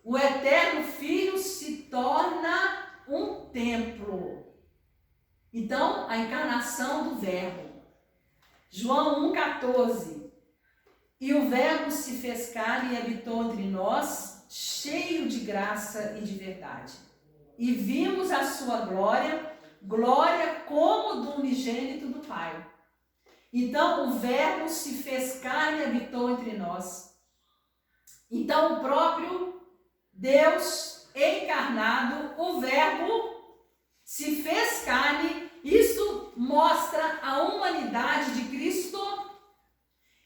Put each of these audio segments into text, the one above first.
o eterno Filho se torna um templo. Então, a encarnação do Verbo. João 1,14. E o Verbo se fez carne e habitou entre nós, cheio de graça e de verdade. E vimos a sua glória, glória como do unigênito do Pai. Então, o Verbo se fez carne e habitou entre nós. Então, o próprio Deus encarnado, o Verbo, se fez carne. Isso mostra a humanidade de Cristo.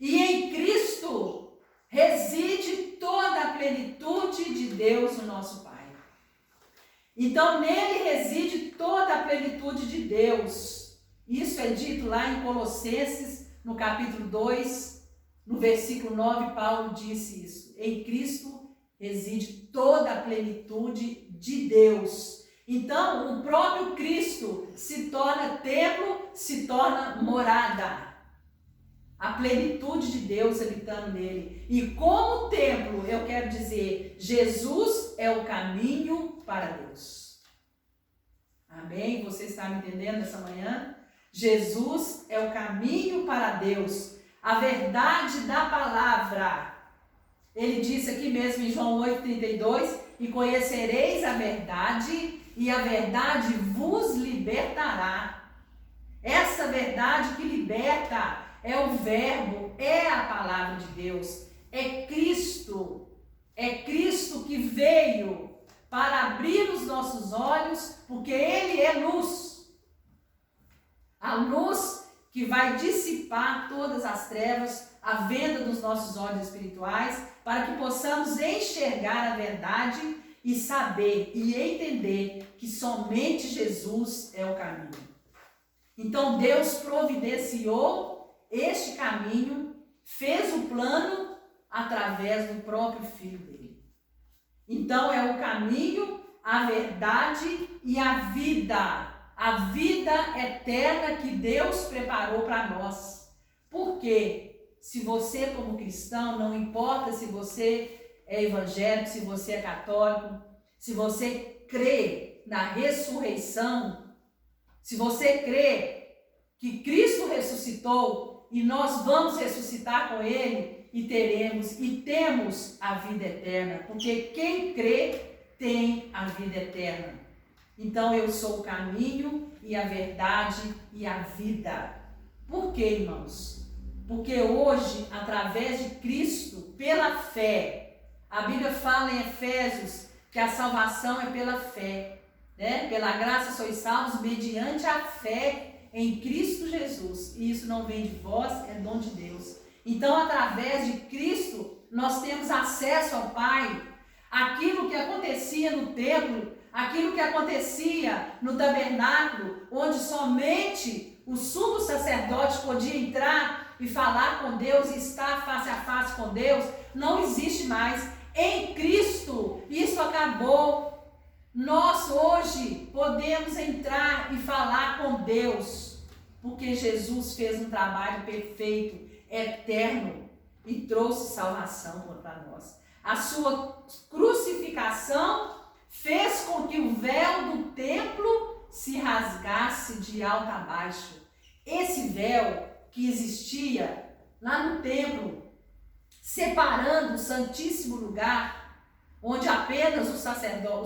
E em Cristo reside toda a plenitude de Deus, o nosso Pai. Então, nele reside toda a plenitude de Deus. Isso é dito lá em Colossenses, no capítulo 2, no versículo 9, Paulo disse isso. Em Cristo reside toda a plenitude de Deus. Então, o próprio Cristo se torna templo, se torna morada. A plenitude de Deus habitando nele. E como templo, eu quero dizer, Jesus é o caminho para Deus. Amém? Você está me entendendo nessa manhã? Jesus é o caminho para Deus. A verdade da palavra. Ele disse aqui mesmo em João 8,32, e conhecereis a verdade, e a verdade vos libertará. Essa verdade que liberta é o Verbo, é a palavra de Deus, é Cristo que veio para abrir os nossos olhos, porque Ele é luz. A luz que vai dissipar todas as trevas, a venda dos nossos olhos espirituais, para que possamos enxergar a verdade e saber e entender que somente Jesus é o caminho. Então Deus providenciou este caminho, fez o plano através do próprio Filho dele. Então é o caminho, a verdade e a vida eterna que Deus preparou para nós. Porque se você como cristão, não importa se você é evangélico, se você é católico, se você crê na ressurreição, se você crê que Cristo ressuscitou, e nós vamos ressuscitar com Ele e temos a vida eterna, porque quem crê tem a vida eterna. Então eu sou o caminho e a verdade e a vida. Por quê, irmãos? Porque hoje, através de Cristo, pela fé, a Bíblia fala em Efésios que a salvação é pela fé, né? Pela graça sois salvos mediante a fé em Cristo Jesus, e isso não vem de vós, é dom de Deus. Então, através de Cristo, nós temos acesso ao Pai. Aquilo que acontecia no templo, aquilo que acontecia no tabernáculo, onde somente o sumo sacerdote podia entrar e falar com Deus e estar face a face com Deus, não existe mais. Em Cristo, isso acabou. Nós hoje podemos entrar e falar com Deus, porque Jesus fez um trabalho perfeito, eterno, e trouxe salvação para nós. A sua crucificação fez com que o véu do templo se rasgasse de alto a baixo. Esse véu que existia lá no templo, separando o Santíssimo Lugar, onde apenas o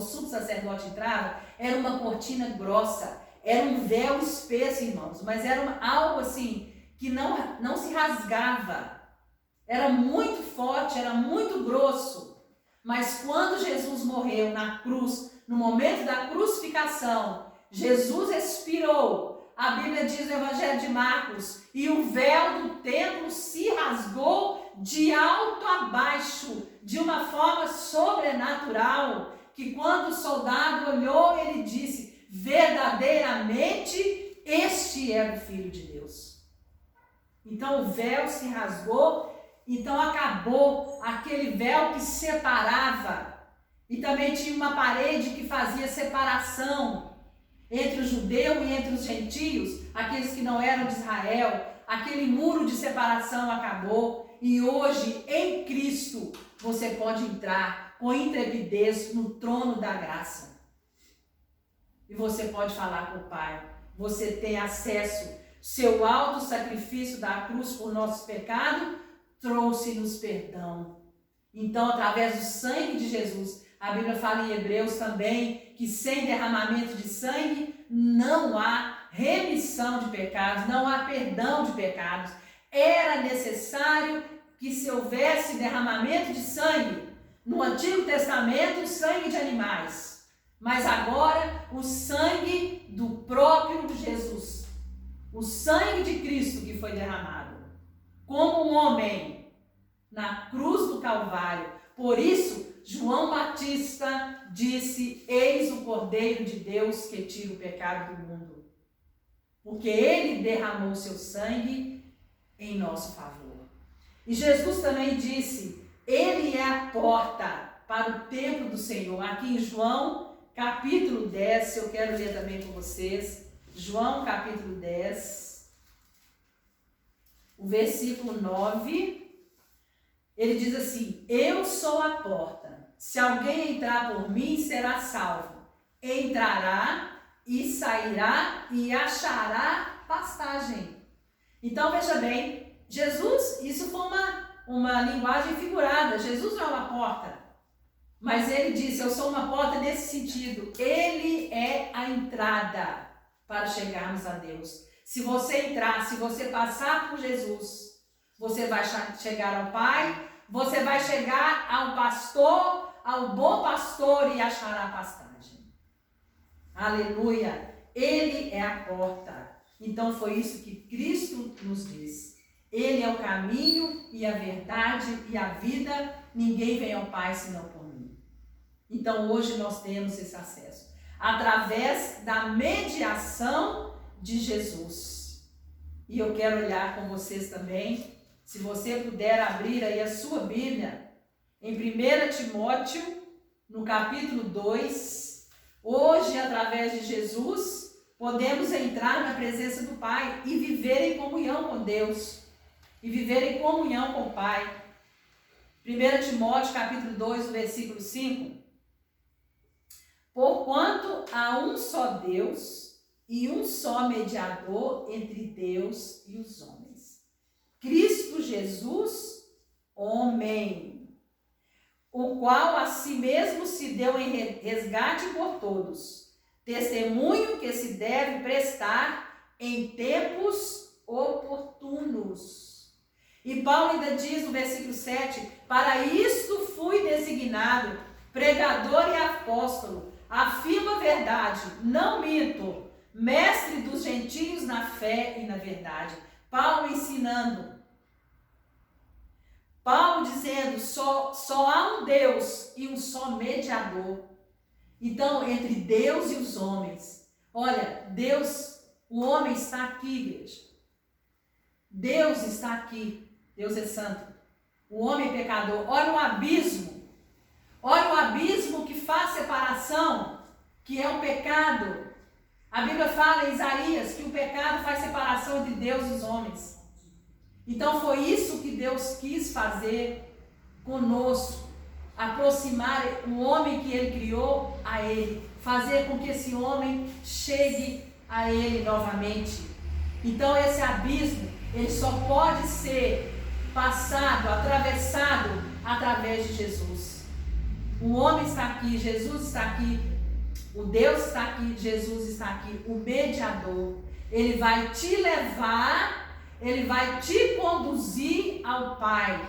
sumo sacerdote entrava, era uma cortina grossa, era um véu espesso, irmãos, mas era algo assim, que não se rasgava, era muito forte, era muito grosso. Mas quando Jesus morreu na cruz, no momento da crucificação, Jesus expirou. A Bíblia diz no Evangelho de Marcos, e o véu do templo se rasgou de alto a baixo, de uma forma sobrenatural, que quando o soldado olhou, ele disse, verdadeiramente, este era o Filho de Deus. Então o véu se rasgou, então acabou aquele véu que separava, e também tinha uma parede que fazia separação entre o judeu e entre os gentios, aqueles que não eram de Israel. Aquele muro de separação acabou, e hoje em Cristo você pode entrar com intrepidez no trono da graça. E você pode falar com o Pai. Você tem acesso. Seu alto sacrifício da cruz por nosso pecado trouxe-nos perdão. Então, através do sangue de Jesus, a Bíblia fala em Hebreus também que sem derramamento de sangue não há remissão de pecados, não há perdão de pecados. Era necessário que se houvesse derramamento de sangue. No Antigo Testamento, sangue de animais. Mas agora, o sangue do próprio Jesus. O sangue de Cristo que foi derramado. Como um homem na cruz do Calvário. Por isso, João Batista disse: eis o Cordeiro de Deus que tira o pecado do mundo. Porque ele derramou seu sangue em nosso favor. E Jesus também disse: ele é a porta para o templo do Senhor. Aqui em João, capítulo 10, eu quero ler também com vocês. João, capítulo 10, o versículo 9. Ele diz assim: eu sou a porta. Se alguém entrar por mim, será salvo. Entrará e sairá e achará pastagem. Então, veja bem, Jesus, isso foi uma linguagem figurada. Jesus não é uma porta. Mas ele disse: eu sou uma porta nesse sentido. Ele é a entrada para chegarmos a Deus. Se você entrar, se você passar por Jesus, você vai chegar ao Pai, você vai chegar ao pastor, ao bom pastor, e achará pastagem. Aleluia! Ele é a porta. Então foi isso que Cristo nos disse. Ele é o caminho e a verdade e a vida. Ninguém vem ao Pai senão por mim. Então hoje nós temos esse acesso. Através da mediação de Jesus. E eu quero olhar com vocês também, se você puder abrir aí a sua Bíblia, em 1 Timóteo, no capítulo 2, hoje, através de Jesus, podemos entrar na presença do Pai e viver em comunhão com Deus, e viver em comunhão com o Pai. 1 Timóteo, capítulo 2, versículo 5. Porquanto há um só Deus e um só mediador entre Deus e os homens, Cristo Jesus, homem, o qual a si mesmo se deu em resgate por todos, testemunho que se deve prestar em tempos oportunos. E Paulo ainda diz no versículo 7, para isto fui designado, pregador e apóstolo, afirmo a verdade, não minto, mestre dos gentios na fé e na verdade. Paulo ensinando, Paulo dizendo, só há um Deus e um só mediador. Então, entre Deus e os homens, olha, Deus, o homem está aqui, igreja. Deus está aqui, Deus é santo. O homem é pecador. Olha o abismo que faz separação, que é o pecado. A Bíblia fala em Isaías que o pecado faz separação entre Deus e os homens. Então foi isso que Deus quis fazer conosco, aproximar o homem que Ele criou a Ele, fazer com que esse homem chegue a Ele novamente. Então esse abismo, ele só pode ser passado, atravessado através de Jesus. O homem está aqui, Jesus está aqui, o Deus está aqui, Jesus está aqui, o mediador. Ele vai te levar, ele vai te conduzir ao Pai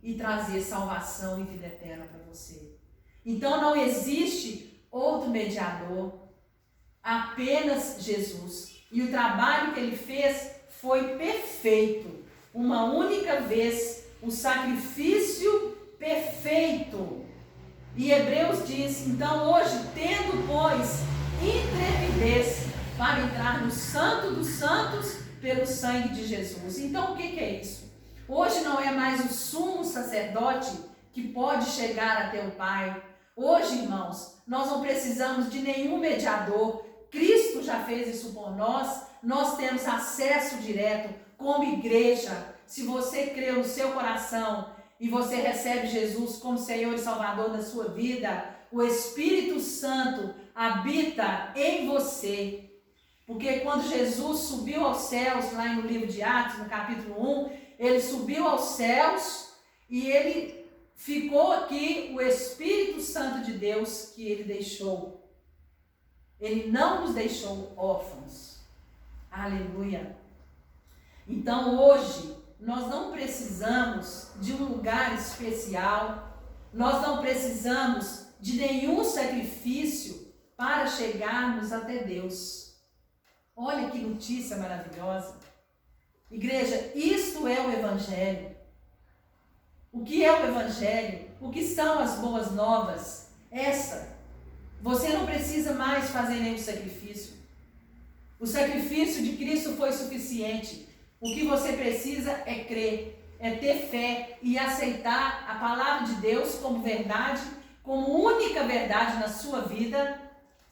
e trazer salvação e vida eterna para você. Então não existe outro mediador, apenas Jesus. E o trabalho que ele fez foi perfeito. Uma única vez, o sacrifício perfeito. E Hebreus diz, então hoje, tendo, pois, intrepidez para entrar no Santo dos Santos pelo sangue de Jesus. Então o que é isso? Hoje não é mais o sumo sacerdote que pode chegar até o Pai. Hoje, irmãos, nós não precisamos de nenhum mediador. Cristo já fez isso por nós. Nós temos acesso direto como igreja. Se você crê no seu coração e você recebe Jesus como Senhor e Salvador da sua vida, o Espírito Santo habita em você. Porque quando Jesus subiu aos céus, lá no livro de Atos, no capítulo 1, ele subiu aos céus e ele ficou aqui, o Espírito Santo de Deus que ele deixou. Ele não nos deixou órfãos. Aleluia. Então hoje, nós não precisamos de um lugar especial, nós não precisamos de nenhum sacrifício para chegarmos até Deus. Olha que notícia maravilhosa. Igreja, isto é o Evangelho. O que é o Evangelho? O que são as boas novas? Você não precisa mais fazer nenhum sacrifício. O sacrifício de Cristo foi suficiente. O que você precisa é crer, é ter fé e aceitar a palavra de Deus como verdade, como única verdade na sua vida,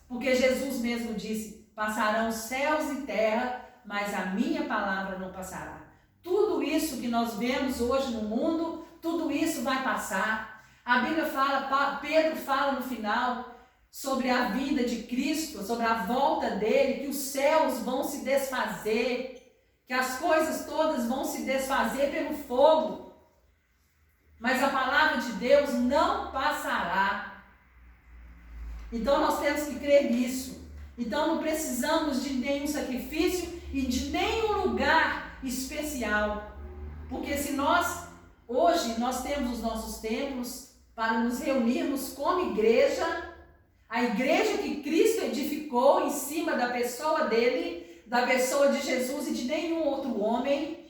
porque Jesus mesmo disse: passarão céus e terra, mas a minha palavra não passará. Tudo isso que nós vemos hoje no mundo, tudo isso vai passar. A Bíblia fala, Pedro fala no final sobre a vinda de Cristo, sobre a volta dele, que os céus vão se desfazer, que as coisas todas vão se desfazer pelo fogo. Mas a palavra de Deus não passará. Então nós temos que crer nisso. Então não precisamos de nenhum sacrifício e de nenhum lugar especial. Porque se hoje nós temos os nossos templos para nos reunirmos como igreja, a igreja que Cristo edificou em cima da pessoa dele, da pessoa de Jesus e de nenhum outro homem,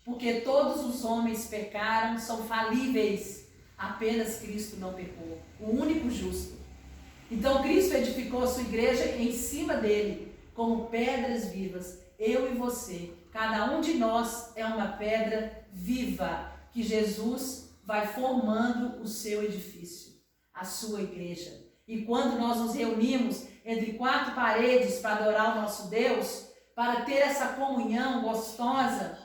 porque todos os homens pecaram, são falíveis, apenas Cristo não pecou, o único justo. Então Cristo edificou a sua igreja em cima dele, como pedras vivas, eu e você, cada um de nós é uma pedra viva, que Jesus vai formando o seu edifício, a sua igreja. E quando nós nos reunimos entre quatro paredes para adorar o nosso Deus, para ter essa comunhão gostosa,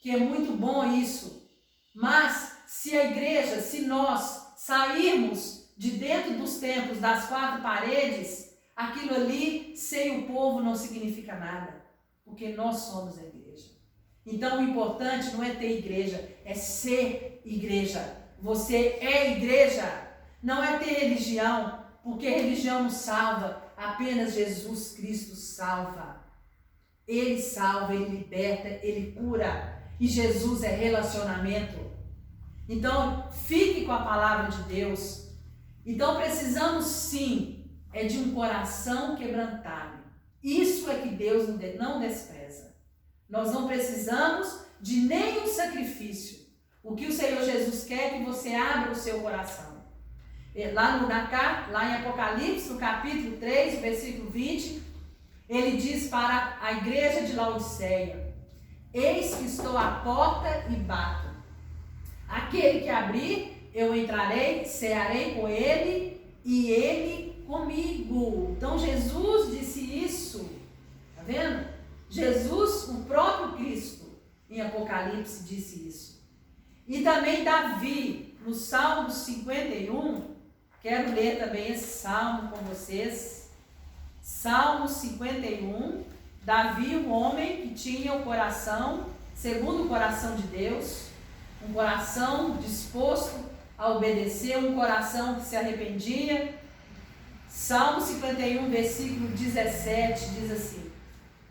que é muito bom isso. Mas se a igreja, se nós sairmos de dentro dos templos, das quatro paredes, aquilo ali, sem o povo, não significa nada, porque nós somos a igreja. Então o importante não é ter igreja, é ser igreja. Você é igreja, não é ter religião, porque religião não salva, apenas Jesus Cristo salva. Ele salva, ele liberta, ele cura. E Jesus é relacionamento. Então, fique com a palavra de Deus. Então, precisamos sim, de um coração quebrantado. Isso é que Deus não despreza. Nós não precisamos de nenhum sacrifício. O que o Senhor Jesus quer é que você abra o seu coração. Lá em Apocalipse, no capítulo 3, versículo 20, ele diz para a igreja de Laodiceia: eis que estou à porta e bato. Aquele que abrir, eu entrarei, cearei com ele e ele comigo. Então Jesus disse isso. Está vendo? Jesus, o próprio Cristo, em Apocalipse, disse isso. E também Davi, no Salmo 51, quero ler também esse salmo com vocês. Salmo 51, Davi, um homem que tinha o coração, segundo o coração de Deus, um coração disposto a obedecer, um coração que se arrependia. Salmo 51, versículo 17, diz assim: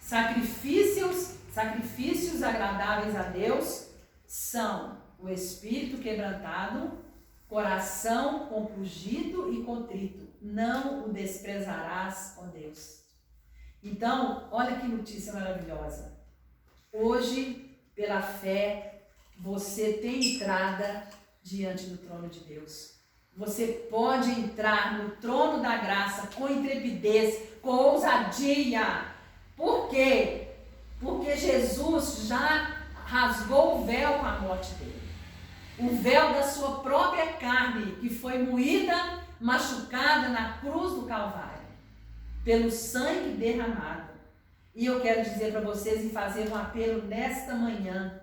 sacrifícios agradáveis a Deus são o espírito quebrantado, coração compungido e contrito, não o desprezarás, ó Deus. Então, olha que notícia maravilhosa. Hoje, pela fé, você tem entrada diante do trono de Deus. Você pode entrar no trono da graça com intrepidez, com ousadia. Por quê? Porque Jesus já rasgou o véu com a morte dele. O véu da sua própria carne, que foi moída, machucada na cruz do Calvário, pelo sangue derramado. E eu quero dizer para vocês e fazer um apelo nesta manhã.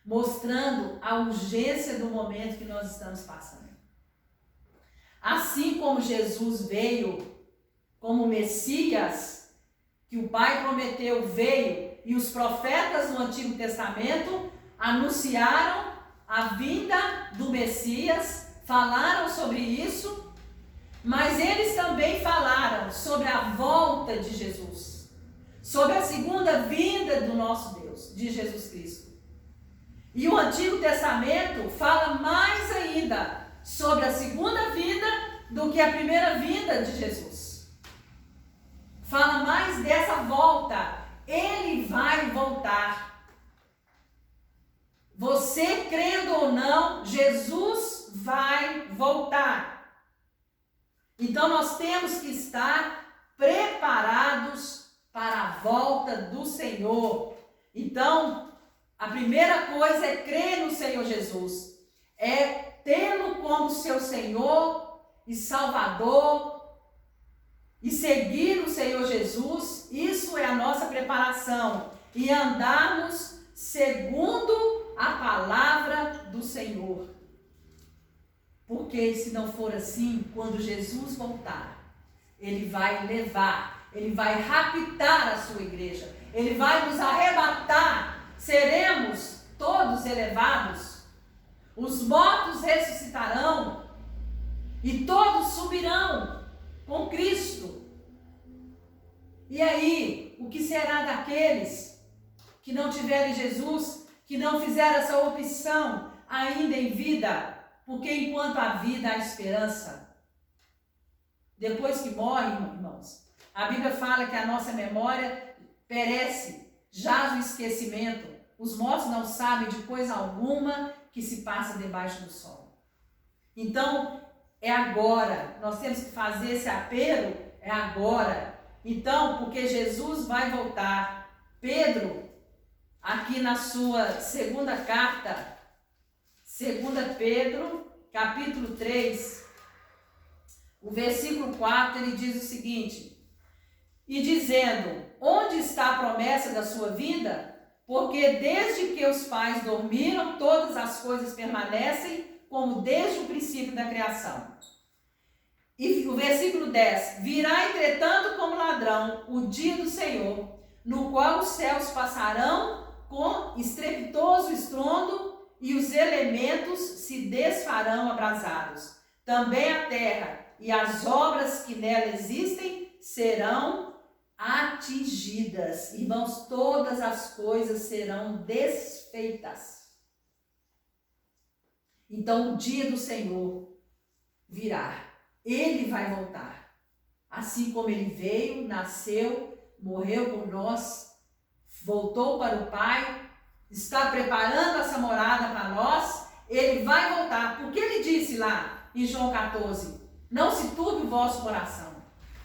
mostrando a urgência do momento que nós estamos passando. Assim como Jesus veio como Messias, que o Pai prometeu, veio, e os profetas no Antigo Testamento anunciaram a vinda do Messias, falaram sobre isso, mas eles também falaram sobre a volta de Jesus, sobre a segunda vinda do nosso Deus, de Jesus Cristo. E o Antigo Testamento fala mais ainda sobre a segunda vinda do que a primeira vinda de Jesus. Fala mais dessa volta. Ele vai voltar. Você crendo ou não, Jesus vai voltar. Então nós temos que estar preparados para a volta do Senhor. Então, a primeira coisa é crer no Senhor Jesus, é tê-lo como seu Senhor e Salvador e seguir o Senhor Jesus. Isso é a nossa preparação e andarmos segundo a palavra do Senhor. Porque se não for assim, quando Jesus voltar, Ele vai levar, Ele vai raptar a sua igreja, Ele vai nos arrebatar. Seremos todos elevados, os mortos ressuscitarão e todos subirão com Cristo. E aí, o que será daqueles que não tiverem Jesus, que não fizeram essa opção ainda em vida? Porque enquanto há vida, há esperança. Depois que morre, irmãos, a Bíblia fala que a nossa memória perece, jaz o esquecimento. Os mortos não sabem de coisa alguma que se passa debaixo do sol. Então, é agora. Nós temos que fazer esse apelo, é agora. Então, porque Jesus vai voltar. Pedro, aqui na sua segunda carta, 2 Pedro, capítulo 3, o versículo 4, ele diz o seguinte: e dizendo, onde está a promessa da sua vinda? Porque desde que os pais dormiram, todas as coisas permanecem como desde o princípio da criação. E o versículo 10, virá entretanto como ladrão o dia do Senhor, no qual os céus passarão com estrepitoso estrondo e os elementos se desfarão abrasados. Também a terra e as obras que nela existem serão atingidas. Irmãos, todas as coisas serão desfeitas. Então o dia do Senhor virá. Ele vai voltar. Assim como ele veio, nasceu, morreu por nós, voltou para o Pai, está preparando essa morada para nós, ele vai voltar. Porque ele disse lá em João 14, não se turbe o vosso coração.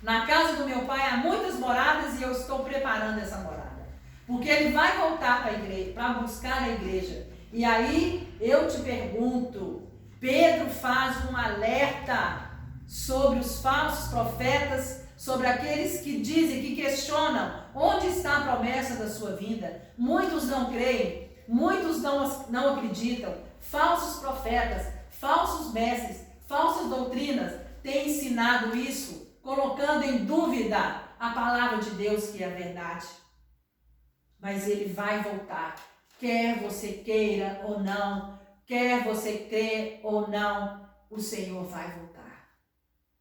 Na casa do meu Pai há muitas moradas e eu estou preparando essa morada. Porque ele vai voltar para a igreja, para buscar a igreja. E aí eu te pergunto, Pedro faz um alerta sobre os falsos profetas, sobre aqueles que dizem, que questionam, onde está a promessa da sua vinda? Muitos não creem, muitos não acreditam. Falsos profetas, falsos mestres, falsas doutrinas têm ensinado isso, colocando em dúvida a palavra de Deus, que é a verdade. Mas ele vai voltar, quer você queira ou não, quer você crê ou não, o Senhor vai voltar.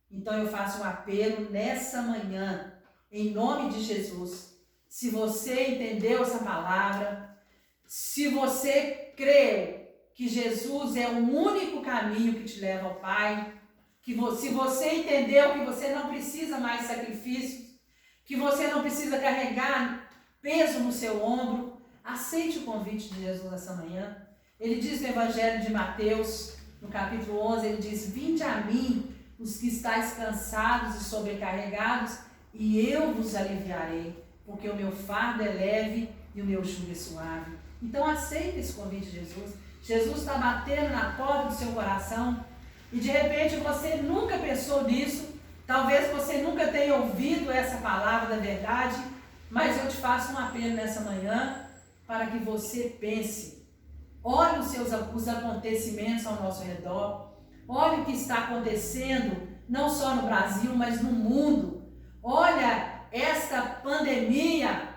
Então eu faço um apelo nessa manhã, em nome de Jesus. Se você entendeu essa palavra, se você crê que Jesus é o único caminho que te leva ao Pai, se você entendeu que você não precisa mais de sacrifícios, que você não precisa carregar peso no seu ombro, aceite o convite de Jesus nessa manhã. Ele diz no Evangelho de Mateus, no capítulo 11, ele diz, vinde a mim, os que estáis cansados e sobrecarregados, e eu vos aliviarei, porque o meu fardo é leve e o meu jugo é suave. Então aceite esse convite de Jesus. Jesus está batendo na porta do seu coração, e de repente você nunca pensou nisso, talvez você nunca tenha ouvido essa palavra da verdade, mas eu te faço um apelo nessa manhã para que você pense Olhe os acontecimentos ao nosso redor. Olhe o que está acontecendo, não só no Brasil, mas no mundo. Olha esta pandemia.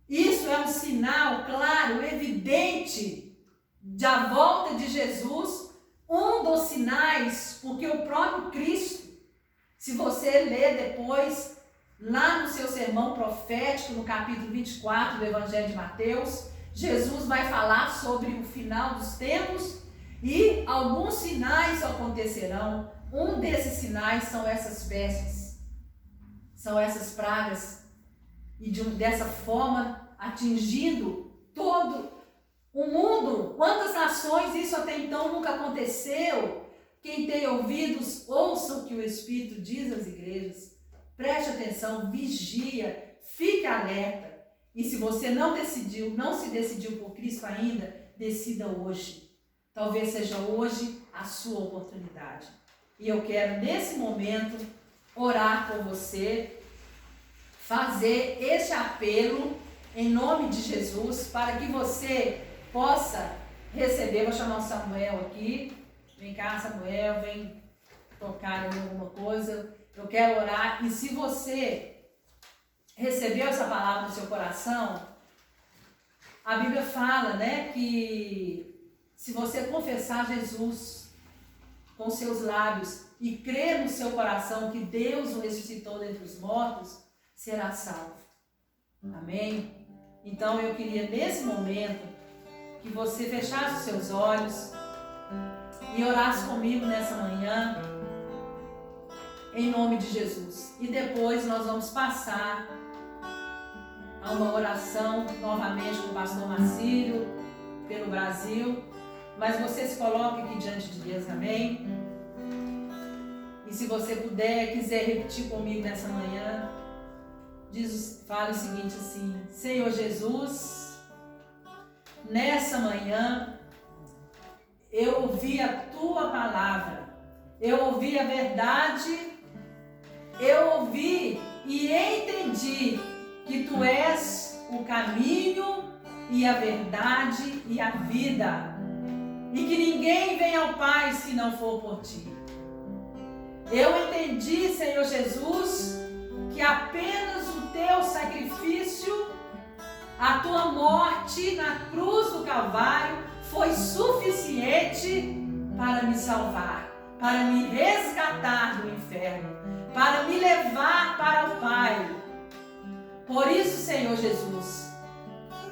Isso é um sinal claro, evidente da volta de Jesus. Um dos sinais, porque o próprio Cristo, se você ler depois, lá no seu sermão profético, no capítulo 24 do Evangelho de Mateus, Jesus vai falar sobre o final dos tempos e alguns sinais acontecerão. Um desses sinais são essas pestes, são essas pragas, e dessa forma atingindo todo o mundo. Quantas nações isso até então nunca aconteceu? Quem tem ouvidos, ouça o que o Espírito diz às igrejas. Preste atenção, vigia, fique alerta. E se você não se decidiu por Cristo ainda, decida hoje. Talvez seja hoje a sua oportunidade. E eu quero, nesse momento, orar por você, fazer este apelo em nome de Jesus, para que você possa receber. Vou chamar o Samuel aqui. Vem cá, Samuel, vem tocar em alguma coisa. Eu quero orar. E se você recebeu essa palavra no seu coração, a Bíblia fala, né, que se você confessar Jesus com seus lábios e crer no seu coração que Deus o ressuscitou dentre os mortos, será salvo. Amém? Então eu queria nesse momento que você fechasse os seus olhos e orasse comigo nessa manhã, em nome de Jesus. E depois nós vamos passar a uma oração novamente com o pastor Marcílio, pelo Brasil. Mas você se coloque aqui diante de Deus, amém? E se você puder, quiser repetir comigo nessa manhã, fala o seguinte assim: Senhor Jesus, nessa manhã eu ouvi a tua palavra, eu ouvi a verdade, eu ouvi e entendi que tu és o caminho e a verdade e a vida, e que ninguém vem ao Pai se não for por ti. Eu entendi, Senhor Jesus, que apenas o teu sacrifício, a tua morte na cruz do Calvário foi suficiente para me salvar, para me resgatar do inferno, para me levar para o Pai. Por isso, Senhor Jesus,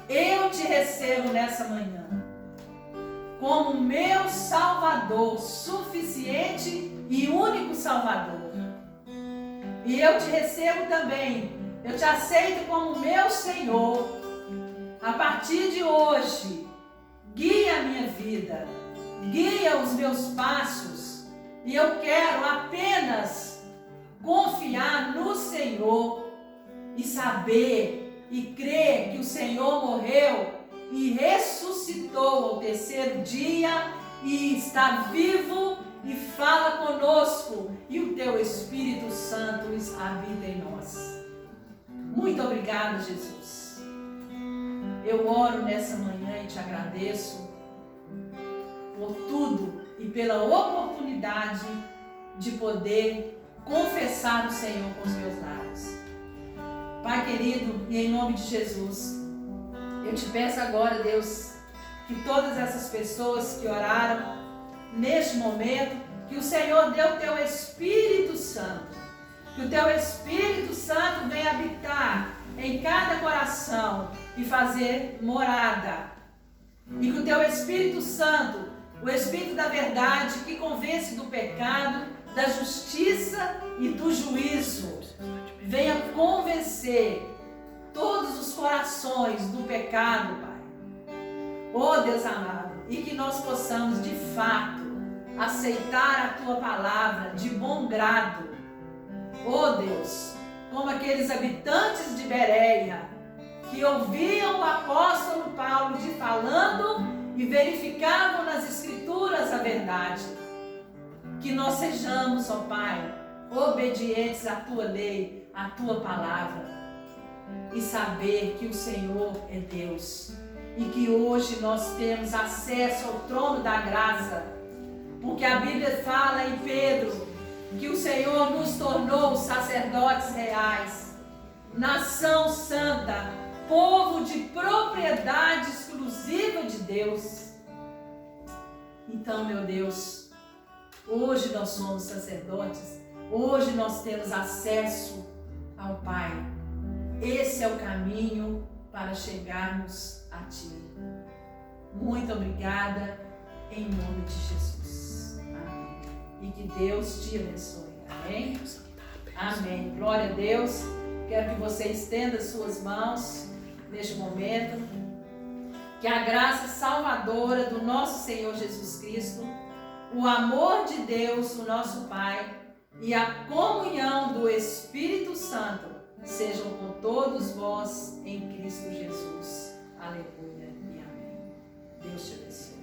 eu te recebo nessa manhã como meu Salvador, suficiente e único Salvador. E eu te recebo também, eu te aceito como meu Senhor. A partir de hoje, guia a minha vida, guia os meus passos, e eu quero apenas confiar no Senhor e saber e crer que o Senhor morreu e ressuscitou ao terceiro dia e está vivo e fala conosco, e o teu Espírito Santo habita em nós. Muito obrigada, Jesus. Eu oro nessa manhã e te agradeço por tudo e pela oportunidade de poder confessar o Senhor com os meus lábios. Pai querido, e em nome de Jesus, eu te peço agora, Deus, que todas essas pessoas que oraram neste momento, que o Senhor dê o teu Espírito Santo, que o teu Espírito Santo venha habitar em cada coração e fazer morada, e que o teu Espírito Santo, o Espírito da verdade, que convence do pecado, da justiça e do juízo, venha convencer todos os corações do pecado, Pai. Oh Deus amado, e que nós possamos de fato aceitar a tua palavra de bom grado. Oh Deus, como aqueles habitantes de Bereia que ouviam o apóstolo Paulo falando e verificavam nas escrituras a verdade. Que nós sejamos, ó Pai, obedientes à tua lei, à tua palavra, e saber que o Senhor é Deus e que hoje nós temos acesso ao trono da graça, porque a Bíblia fala em Pedro que o Senhor nos tornou sacerdotes reais, nação santa, povo de propriedade exclusiva de Deus. Então, meu Deus, hoje nós somos sacerdotes, hoje nós temos acesso ao Pai. Esse é o caminho para chegarmos a Ti. Muito obrigada, em nome de Jesus. Amém. E que Deus te abençoe. Amém? Amém. Glória a Deus. Quero que você estenda suas mãos neste momento. Que a graça salvadora do nosso Senhor Jesus Cristo, o amor de Deus, o nosso Pai, e a comunhão do Espírito Santo sejam com todos vós em Cristo Jesus. Aleluia e amém. Deus te abençoe.